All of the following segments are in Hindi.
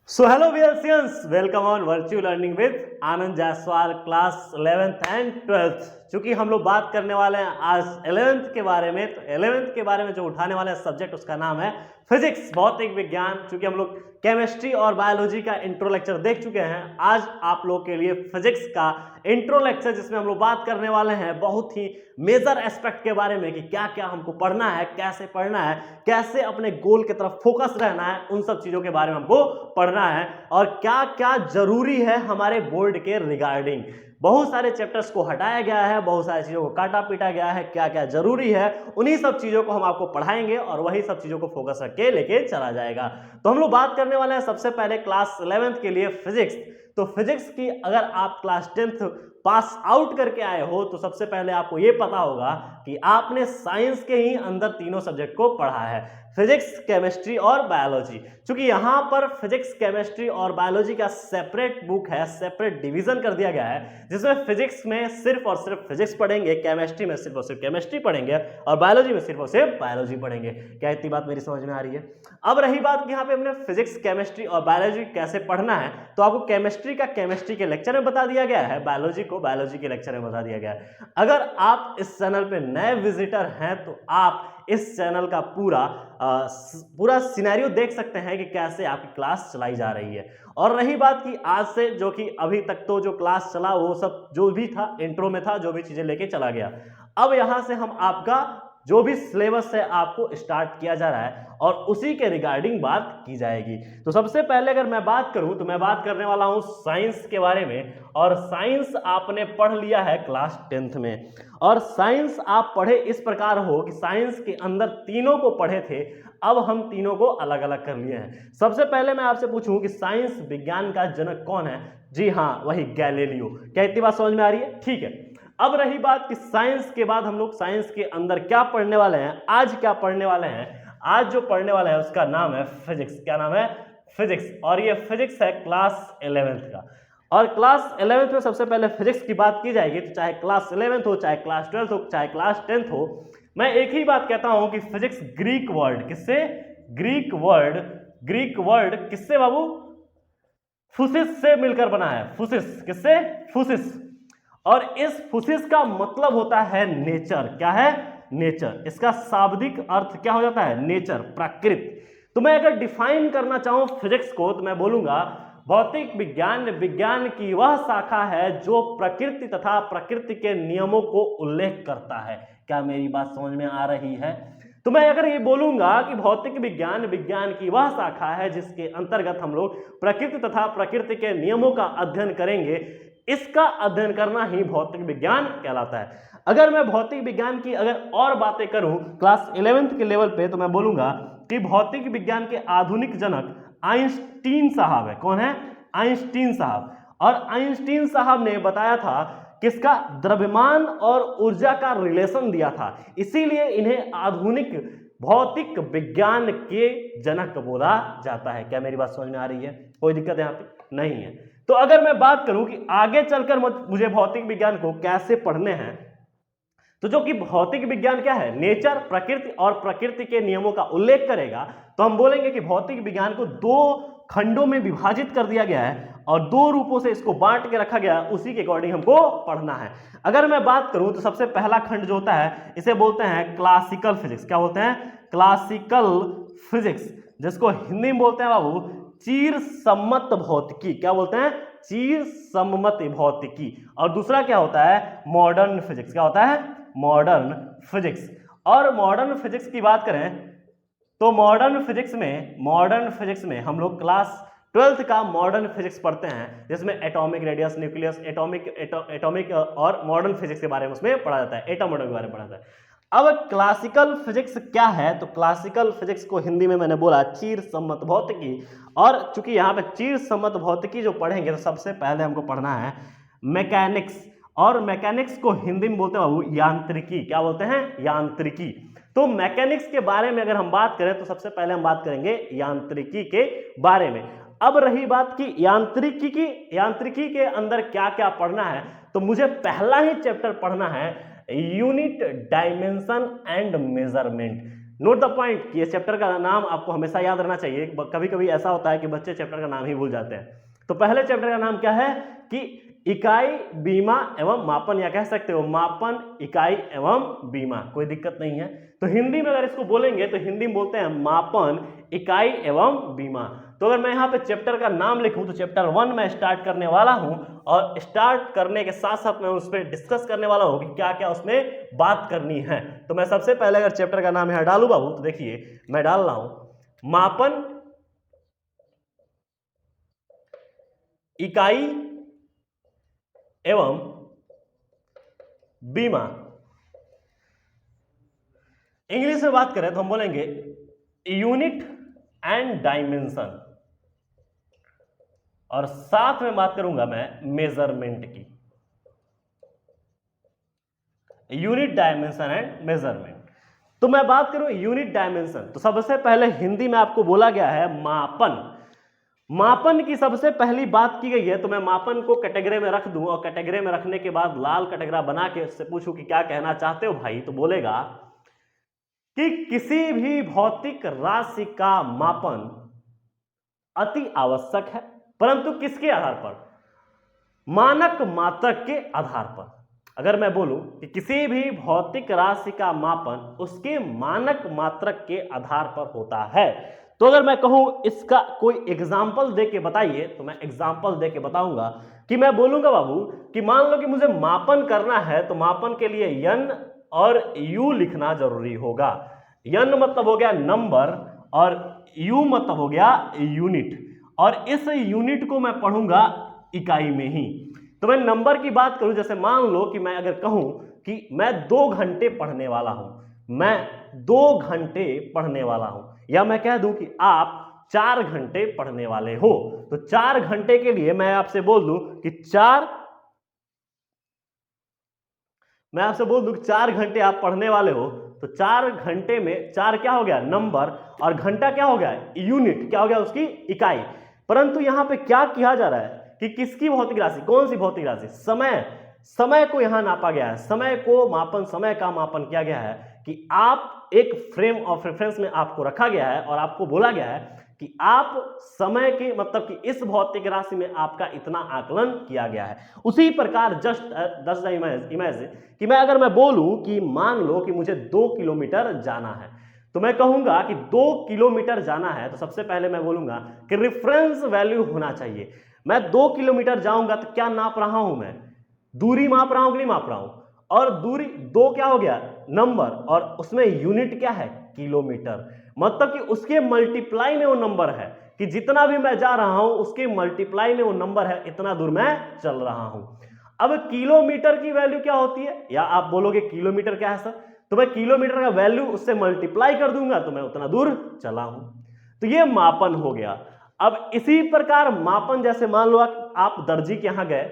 So hello Viewers, welcome on Virtual Learning with Anand Jaiswal class 11th and 12th। चूंकि हम लोग बात करने वाले हैं आज 11th के बारे में, तो 11th के बारे में जो उठाने वाले सब्जेक्ट उसका नाम है फिजिक्स, भौतिक विज्ञान। चूंकि हम लोग केमिस्ट्री और बायोलॉजी का इंट्रो लेक्चर देख चुके हैं, आज आप लोग के लिए फिजिक्स का इंट्रो लेक्चर जिसमें हम लोग बात करने वाले हैं बहुत ही मेजर एस्पेक्ट के बारे में कि क्या क्या हमको पढ़ना है, कैसे पढ़ना है, कैसे अपने गोल की तरफ फोकस रहना है, उन सब चीजों के बारे में हमको पढ़ना है और क्या क्या जरूरी है हमारे बोर्ड के रिगार्डिंग। बहुत सारे चैप्टर्स को हटाया गया है, बहुत सारी चीजों को काटा पीटा गया है, क्या क्या जरूरी है उन्हीं सब चीजों को हम आपको पढ़ाएंगे और वही सब चीजों को फोकस करके लेके चला जाएगा। तो हम लोग बात करने वाले हैं सबसे पहले क्लास 11th के लिए फिजिक्स। तो फिजिक्स की अगर आप क्लास 10th पास आउट करके आए हो तो सबसे पहले आपको यह पता होगा कि आपने साइंस के ही अंदर तीनों सब्जेक्ट को पढ़ा है, फिजिक्स, केमिस्ट्री और बायोलॉजी। क्योंकि यहां पर फिजिक्स, केमिस्ट्री और बायोलॉजी का सेपरेट बुक है, सेपरेट डिवीजन कर दिया गया है, जिसमें फिजिक्स में सिर्फ और सिर्फ फिजिक्स पढ़ेंगे, केमिस्ट्री में सिर्फ और सिर्फ केमिस्ट्री पढ़ेंगे और बायोलॉजी में सिर्फ और सिर्फ बायोलॉजी पढ़ेंगे। क्या इतनी बात मेरी समझ में आ रही है? अब रही बात कि यहाँ पे हमने फिजिक्स, केमिस्ट्री और बायोलॉजी कैसे पढ़ना है, तो आपको केमिस्ट्री का केमिस्ट्री के लेक्चर में बता दिया गया है, बायोलॉजी को बायोलॉजी के लेक्चर में बता दिया गया है। अगर आप इस चैनल पे नए विजिटर हैं तो आप इस चैनल का पूरा सिनेरियो देख सकते हैं कि कैसे आपकी क्लास चलाई जा रही है। और रही बात कि आज से जो कि अभी तक तो जो क्लास चला वो सब जो भी था इंट्रो में था, जो भी चीजें लेके चला गया, अब यहां से हम आपका जो भी सिलेबस है आपको स्टार्ट किया जा रहा है और उसी के रिगार्डिंग बात की जाएगी। तो सबसे पहले अगर मैं बात करूं तो मैं बात करने वाला हूं साइंस के बारे में। और साइंस आपने पढ़ लिया है क्लास 10th में, और साइंस आप पढ़े इस प्रकार हो कि साइंस के अंदर तीनों को पढ़े थे, अब हम तीनों को अलग अलग कर लिए हैं। सबसे पहले मैं आपसे पूछूं कि साइंस विज्ञान का जनक कौन है? जी हाँ, वही गैलीलियो। क्या इतनी बात समझ में आ रही है? ठीक है। अब रही बात कि साइंस के बाद हम लोग साइंस के अंदर क्या पढ़ने वाले हैं, आज क्या पढ़ने वाले हैं? आज जो पढ़ने वाला है उसका नाम है फिजिक्स। क्या नाम है? फिजिक्स। और ये फिजिक्स है क्लास 11th का। और क्लास 11th में सबसे पहले फिजिक्स की बात की जाएगी, तो चाहे क्लास 11th हो, चाहे क्लास 12th हो, चाहे क्लास 10th हो, मैं एक ही बात कहता हूं कि फिजिक्स ग्रीक वर्ड, किससे? ग्रीक वर्ड किससे बाबू? फुसिस से मिलकर बना है। फुसिस किससे? फुसिस। और इस फुसिस का मतलब होता है नेचर। क्या है? नेचर। इसका शाब्दिक अर्थ क्या हो जाता है? नेचर, प्रकृति। तो मैं अगर डिफाइन करना चाहूं फिजिक्स को तो मैं बोलूंगा भौतिक विज्ञान विज्ञान की वह शाखा है जो प्रकृति तथा प्रकृति के नियमों को उल्लेख करता है। क्या मेरी बात समझ में आ रही है? तो मैं अगर ये बोलूंगा कि भौतिक विज्ञान विज्ञान की वह शाखा है जिसके अंतर्गत हम लोग प्रकृति तथा प्रकृति के नियमों का अध्ययन करेंगे, इसका अध्ययन करना ही भौतिक विज्ञान कहलाता है। अगर मैं भौतिक विज्ञान की अगर और बातें करूं क्लास 11th के लेवल पे, तो मैं बोलूंगा कि भौतिक विज्ञान के आधुनिक जनक आइंस्टीन साहब है। कौन है? आइंस्टीन साहब। और आइंस्टीन साहब ने बताया था किसका? द्रव्यमान और ऊर्जा का रिलेशन दिया था, इसीलिए इन्हें आधुनिक भौतिक विज्ञान के जनक बोला जाता है। क्या मेरी बात समझ में आ रही है? कोई दिक्कत यहाँ पे नहीं है। तो अगर मैं बात करूं कि आगे चलकर मुझे भौतिक विज्ञान को कैसे पढ़ने हैं, तो जो कि भौतिक विज्ञान क्या है? नेचर, प्रकृति और प्रकृति के नियमों का उल्लेख करेगा, तो हम बोलेंगे कि भौतिक विज्ञान को दो खंडों में विभाजित कर दिया गया है और दो रूपों से इसको बांट के रखा गया है, उसी के अकॉर्डिंग हमको पढ़ना है। अगर मैं बात करूं तो सबसे पहला खंड जो होता है इसे बोलते हैं क्लासिकल फिजिक्स। क्या बोलते हैं? क्लासिकल फिजिक्स, जिसको हिंदी में बोलते हैं बाबू चीर सम्मत भौतिकी। क्या बोलते हैं? चीर सम्मत भौतिकी। और दूसरा क्या होता है? Modern physics. क्या होता है? Modern physics. और मॉडर्न फिजिक्स की बात करें तो मॉडर्न फिजिक्स में हम लोग क्लास 12th का मॉडर्न फिजिक्स पढ़ते हैं, जिसमें एटॉमिक रेडियस, न्यूक्लियस, एटॉमिक और मॉडर्न फिजिक्स के बारे में उसमें पढ़ा जाता है, एटम मॉडल के बारे में पढ़ा जाता है। अब क्लासिकल फिजिक्स क्या है? तो क्लासिकल फिजिक्स को हिंदी में मैंने बोला चीर सम्मत भौतिकी। और चूंकि यहाँ पे चीर सम्मत भौतिकी जो पढ़ेंगे तो सबसे पहले हमको पढ़ना है मैकेनिक्स। और मैकेनिक्स को हिंदी में बोलते हैं बाबू यांत्रिकी। क्या बोलते हैं? यांत्रिकी। तो मैकेनिक्स के बारे में अगर हम बात करें तो सबसे पहले हम बात करेंगे यांत्रिकी के बारे में। अब रही बात कि यांत्रिकी के अंदर क्या क्या पढ़ना है, तो मुझे पहला ही चैप्टर पढ़ना है unit, dimension and measurement. Note the point कि ये चैप्टर का नाम आपको हमेशा याद रहना चाहिए। कभी कभी ऐसा होता है कि बच्चे चैप्टर का नाम ही भूल जाते हैं। तो पहले चैप्टर का नाम क्या है कि इकाई, बीमा एवं मापन, या कह सकते हो मापन, इकाई एवं बीमा, कोई दिक्कत नहीं है। तो हिंदी में अगर इसको बोलेंगे तो हिंदी में बोलते हैं मापन, इकाई एवं बीमा। तो अगर मैं यहाँ पे चैप्टर का नाम लिखूं तो चैप्टर 1 में स्टार्ट करने वाला हूं, और स्टार्ट करने के साथ साथ मैं उस पर डिस्कस करने वाला हूं कि क्या क्या उसमें बात करनी है। तो मैं सबसे पहले अगर चैप्टर का नाम यहाँ डालू बाबू, तो देखिए मैं डाल रहा हूं मापन, इकाई एवं बीमा। इंग्लिश में बात करें तो हम बोलेंगे यूनिट एंड डायमेंशन, और साथ में बात करूंगा मैं मेजरमेंट की, यूनिट, डायमेंशन एंड मेजरमेंट। तो मैं बात करूं यूनिट डायमेंशन, तो सबसे पहले हिंदी में आपको बोला गया है मापन। मापन की सबसे पहली बात की गई है, तो मैं मापन को कैटेगरी में रख दूं, और कैटेगरी में रखने के बाद लाल कैटेगरी बना के उससे पूछूं कि क्या कहना चाहते हो भाई, तो बोलेगा कि किसी भी भौतिक राशि का मापन अति आवश्यक है, परंतु किसके आधार पर? मानक मात्रक के आधार पर। अगर मैं बोलूं कि किसी भी भौतिक राशि का मापन उसके मानक मात्रक के आधार पर होता है, तो अगर मैं कहूं इसका कोई एग्जाम्पल दे के बताइए, तो मैं एग्जाम्पल दे के बताऊंगा कि मैं बोलूंगा बाबू कि मान लो कि मुझे मापन करना है, तो मापन के लिए यन और यू लिखना जरूरी होगा। यन मतलब हो गया नंबर, और यू मतलब हो गया यूनिट, और इस यूनिट को मैं पढ़ूंगा इकाई में ही। तो मैं नंबर की बात करूं, जैसे मान लो कि मैं अगर कहूं कि मैं 2 घंटे पढ़ने वाला हूं, मैं 2 घंटे पढ़ने वाला हूं, या मैं कह दूं कि आप 4 घंटे पढ़ने वाले हो, तो 4 घंटे के लिए मैं आपसे बोल दूं कि 4 घंटे आप पढ़ने वाले हो, तो 4 घंटे में 4 क्या हो गया? नंबर, और घंटा क्या हो गया? यूनिट, क्या हो गया? उसकी इकाई। परंतु यहां पे क्या किया जा रहा है कि किसकी भौतिक राशि, कौन सी भौतिक राशि? समय। समय को यहां नापा गया है, समय को मापन, समय का मापन किया गया है कि आप एक फ्रेम ऑफ रेफरेंस में आपको रखा गया है, और आपको बोला गया है कि आप समय के मतलब कि इस भौतिक राशि में आपका इतना आकलन किया गया है। उसी प्रकार जस्ट इमेजिन कि अगर मैं बोलूं कि मान लो कि मुझे 2 किलोमीटर जाना है, तो मैं कहूंगा कि 2 किलोमीटर जाना है, तो सबसे पहले मैं बोलूंगा कि रेफरेंस वैल्यू होना चाहिए। मैं 2 किलोमीटर जाऊंगा तो क्या नाप रहा हूं? मैं दूरी माप रहा हूं कि नहीं माप रहा हूं? और दूरी 2 क्या हो गया? नंबर, और उसमें यूनिट क्या है? किलोमीटर। मतलब कि उसके मल्टीप्लाई में वो नंबर है, कि जितना भी मैं जा रहा हूं उसके मल्टीप्लाई में वो नंबर है, इतना दूर मैं चल रहा हूं। अब किलोमीटर की वैल्यू क्या होती है? या आप बोलोगे किलोमीटर क्या है सर, तो मैं किलोमीटर का वैल्यू उससे मल्टीप्लाई कर दूंगा तो मैं उतना दूर चला हूं। तो ये मापन हो गया। अब इसी प्रकार मापन, जैसे मान लो आप दर्जी के यहां गए,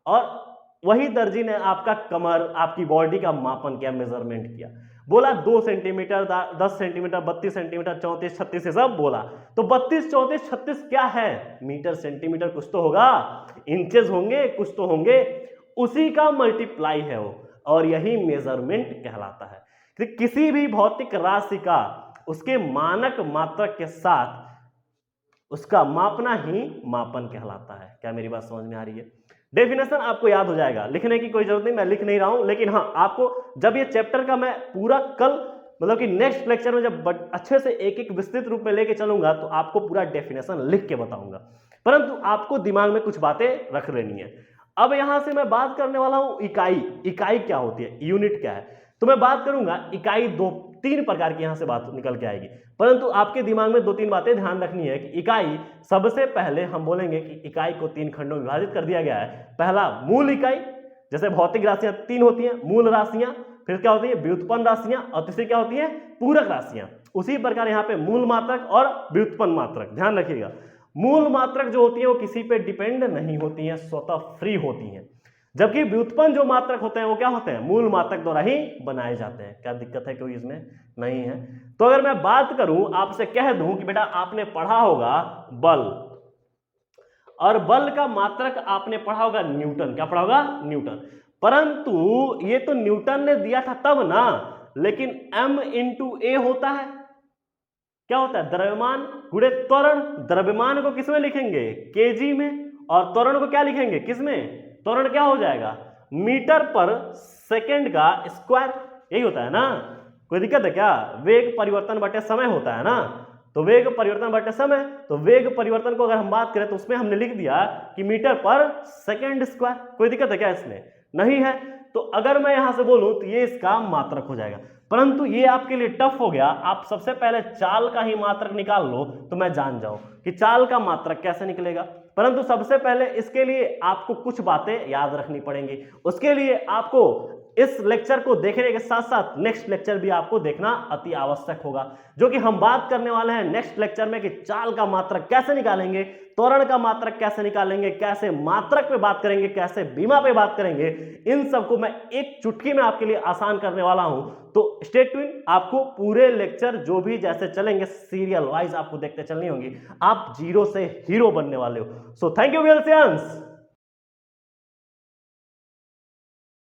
और वही दर्जी ने आपका कमर, आपकी बॉडी का मापन किया, मेजरमेंट किया, बोला 2 सेंटीमीटर, 10 सेंटीमीटर, 32 सेंटीमीटर, 34, 36 सब बोला। तो 32, 34, 36 क्या है? मीटर, सेंटीमीटर कुछ तो होगा, इंचेस होंगे, कुछ तो होंगे, उसी का मल्टीप्लाई है वो, और यही मेजरमेंट कहलाता है। कि किसी भी भौतिक राशि का उसके मानक मात्रक के साथ उसका मापना ही मापन कहलाता है। क्या मेरी बात समझ में आ रही है? डेफिनेशन आपको याद हो जाएगा, लिखने की कोई जरूरत नहीं, मैं लिख नहीं रहा हूं, लेकिन हाँ आपको जब ये चैप्टर का मैं पूरा कल मतलब कि नेक्स्ट लेक्चर में जब अच्छे से एक एक विस्तृत रूप में लेके चलूंगा, तो आपको पूरा डेफिनेशन लिख के बताऊंगा, परंतु आपको दिमाग में कुछ बातें रख लेनी है। अब यहां से मैं बात करने वाला हूं इकाई। इकाई क्या होती है, यूनिट क्या है, तो मैं बात करूंगा इकाई 3 प्रकार की यहां से बात निकल के आएगी, परंतु आपके दिमाग में 2-3 बातें ध्यान रखनी है कि इकाई, सबसे पहले हम बोलेंगे कि इकाई को 3 खंडों में विभाजित कर दिया गया है। पहला मूल इकाई, जैसे भौतिक राशियां 3 होती हैं, मूल राशियां, फिर क्या होती है? व्युत्पन्न राशियां, और तीसरी क्या होती है? पूरक राशियां। उसी प्रकार यहां पे मूल मात्रक और व्युत्पन्न मात्रक, ध्यान रखिएगा। मूल मात्रक जो होती है वो किसी पे डिपेंड नहीं होती है, स्वतः फ्री होती है, जबकि व्युत्पन्न जो मात्रक होते हैं वो क्या होते हैं? मूल मात्रक द्वारा ही बनाए जाते हैं। क्या दिक्कत है कोई इसमें? नहीं है। तो अगर मैं बात करूं, आपसे कह दूं कि बेटा आपने पढ़ा होगा बल, और बल का मात्रक आपने पढ़ा होगा न्यूटन। क्या पढ़ा होगा? न्यूटन। परंतु ये तो न्यूटन ने दिया था तब ना, लेकिन m इंटू ए होता है, क्या होता है, द्रव्यमान गुणे त्वरण। द्रव्यमान को किसमें लिखेंगे, केजी में, और त्वरण को क्या लिखेंगे, किसमें, त्वरण क्या हो जाएगा, मीटर पर सेकंड का स्क्वायर। यही होता है ना, कोई दिक्कत है क्या, वेग परिवर्तन बटे समय होता है ना, तो वेग परिवर्तन बटे समय, तो वेग परिवर्तन को अगर हम बात करें तो उसमें हमने लिख दिया कि मीटर पर सेकंड स्क्वायर। कोई दिक्कत है क्या इसमें, नहीं है। तो अगर मैं यहां से बोलूं तो ये इसका मात्रक हो जाएगा, परंतु ये आपके लिए टफ हो गया। आप सबसे पहले चाल का ही मात्रक निकाल लो तो मैं जान जाऊं कि चाल का मात्रक कैसे निकलेगा, परंतु सबसे पहले इसके लिए आपको कुछ बातें याद रखनी पड़ेंगी। उसके लिए आपको इस लेक्चर को देखने के साथ साथ नेक्स्ट लेक्चर भी आपको देखना अति आवश्यक होगा, जो कि हम बात करने वाले हैं नेक्स्ट लेक्चर में कि चाल का मात्रक कैसे निकालेंगे, त्वरण का मात्रक कैसे निकालेंगे, कैसे मात्रक पे बात करेंगे, कैसे बीमा पे बात करेंगे। इन सबको मैं एक चुटकी में आपके लिए आसान करने वाला हूं, तो स्टे ट्यून। आपको पूरे लेक्चर जो भी जैसे चलेंगे सीरियल वाइज आपको देखते चलनी होंगी, आप जीरो से हीरो बनने वाले हो। So thank you wears.